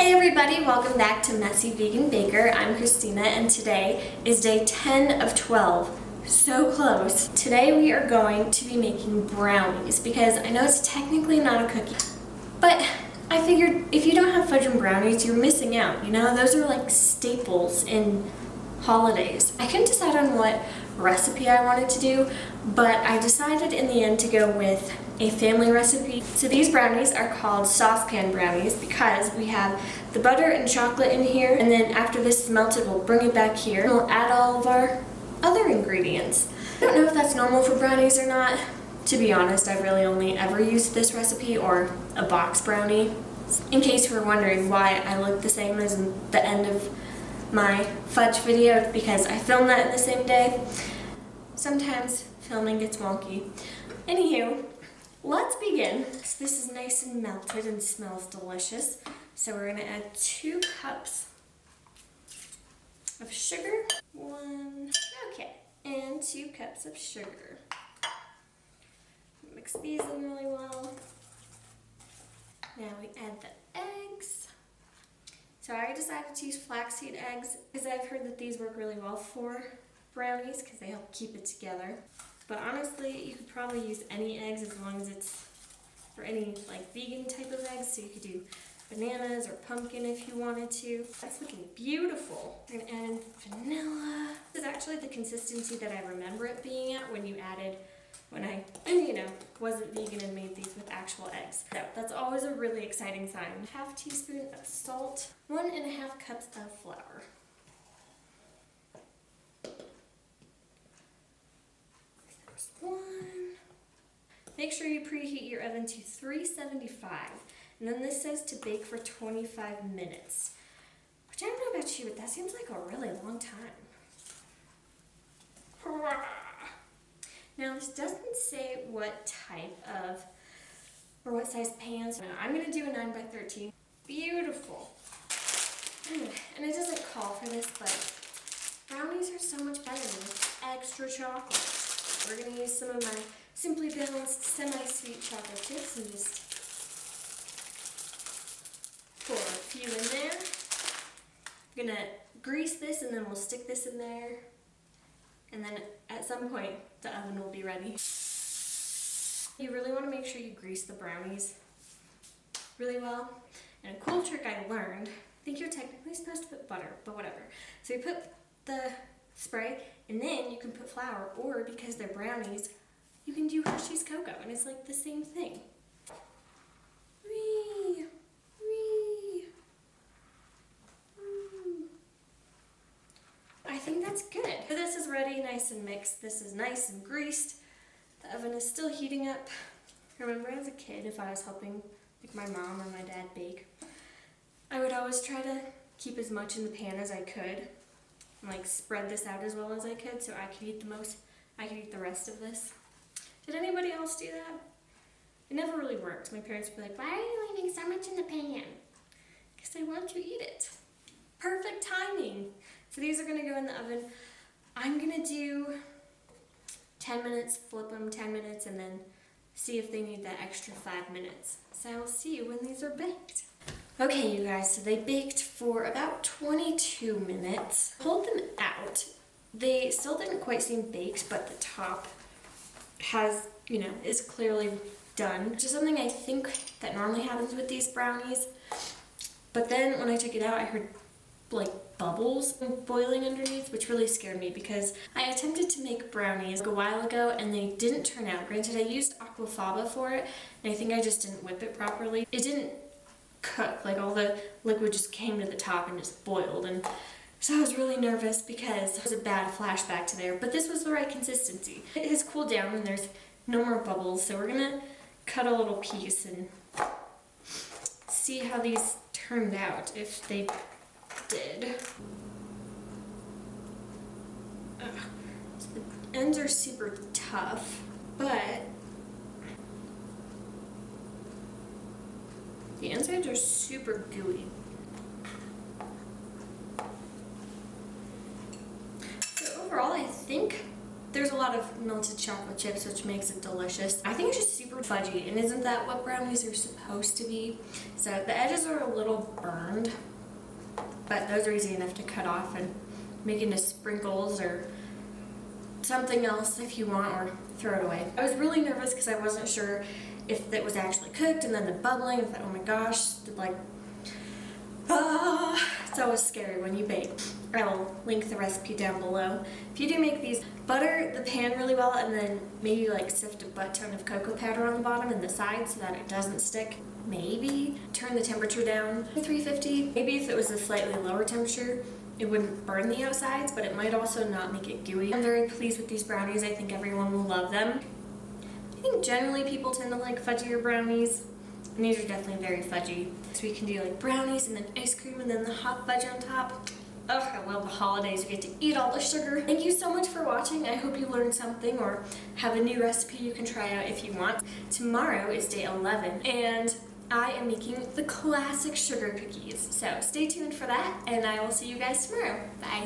Hey everybody, welcome back to Messy Vegan Baker. I'm Christina and today is day 10 of 12. So close. Today we are going to be making brownies because I know it's technically not a cookie, but I figured if you don't have fudge and brownies, you're missing out. You know, those are like staples in holidays. I couldn't decide on what recipe I wanted to do, but I decided in the end to go with a family recipe. So these brownies are called saucepan brownies because we have the butter and chocolate in here, and then after this is melted, we'll bring it back here and we'll add all of our other ingredients. I don't know if that's normal for brownies or not. To be honest, I've really only ever used this recipe or a box brownie. In case you were wondering why I look the same as the end of my fudge video, it's because I filmed that in the same day. Sometimes filming gets wonky. Anywho, let's begin. So this is nice and melted and smells delicious. So we're gonna add 2 cups of sugar. And 2 cups of sugar. Mix these in really well. Now we add the eggs. So I decided to use flaxseed eggs because I've heard that these work really well for brownies because they help keep it together. But honestly, you could probably use any eggs as long as it's for any like vegan type of eggs. So you could do bananas or pumpkin if you wanted to. That's looking beautiful. We're gonna add in vanilla. This is actually the consistency that I remember it being at when I wasn't vegan and made these with actual eggs. So that's always a really exciting sign. 1/2 teaspoon of salt, 1½ cups of flour. There's 1. Make sure you preheat your oven to 375. And then this says to bake for 25 minutes. Which I don't know about you, but that seems like a really long time. Hurrah! Now this doesn't say what type of, or what size pan, so I'm going to do a 9x13. Beautiful. And it doesn't call for this, but brownies are so much better with extra chocolate. We're going to use some of my Simply Balanced semi-sweet chocolate chips and just pour a few in there. I'm going to grease this and then we'll stick this in there. And then at some point, the oven will be ready. You really want to make sure you grease the brownies really well. And a cool trick I learned, I think you're technically supposed to put butter, but whatever. So you put the spray, and then you can put flour, or because they're brownies, you can do Hershey's cocoa, and it's like the same thing. Whee! Whee! I think that's good. So this is ready, nice and mixed. This is nice and greased. The oven is still heating up. I remember as a kid, if I was helping like my mom or my dad bake, I would always try to keep as much in the pan as I could and like spread this out as well as I could so I could eat the rest of this. Did anybody else do that? It never really worked. My parents would be like, why are you leaving so much in the pan? Because I want to eat it. Perfect timing. So these are going to go in the oven. I'm going to do 10 minutes, flip them 10 minutes, and then see if they need that extra 5 minutes. So I'll see you when these are baked. Okay, you guys, so they baked for about 22 minutes. Pulled them out. They still didn't quite seem baked, but the top is clearly done. Which is something I think that normally happens with these brownies. But then when I took it out, I heard like bubbles boiling underneath, which really scared me because I attempted to make brownies a while ago and they didn't turn out. Granted, I used aquafaba for it, and I think I just didn't whip it properly. It didn't cook, like all the liquid just came to the top and just boiled, and so I was really nervous because it was a bad flashback to there, but this was the right consistency. It has cooled down and there's no more bubbles, so we're gonna cut a little piece and see how these turned out, if they did. So the ends are super tough, but the insides are super gooey. So overall, I think there's a lot lot of melted chocolate chips, which makes it delicious. I think it's just super fudgy, and isn't that what brownies are supposed to be? So the edges are a little burned, but those are easy enough to cut off and make into sprinkles or something else if you want, or throw it away. I was really nervous because I wasn't sure if it was actually cooked, and then the bubbling, I thought, oh my gosh, like, it's always scary when you bake. I will link the recipe down below. If you do make these, butter the pan really well, and then maybe like sift a butt ton of cocoa powder on the bottom and the sides so that it doesn't stick. Maybe turn the temperature down to 350. Maybe if it was a slightly lower temperature, it wouldn't burn the outsides, but it might also not make it gooey. I'm very pleased with these brownies. I think everyone will love them. I think generally people tend to like fudgier brownies, and these are definitely very fudgy. So we can do like brownies and then ice cream and then the hot fudge on top. Ugh, I love the holidays. We get to eat all the sugar. Thank you so much for watching. I hope you learned something or have a new recipe you can try out if you want. Tomorrow is day 11, and I am making the classic sugar cookies. So stay tuned for that, and I will see you guys tomorrow. Bye.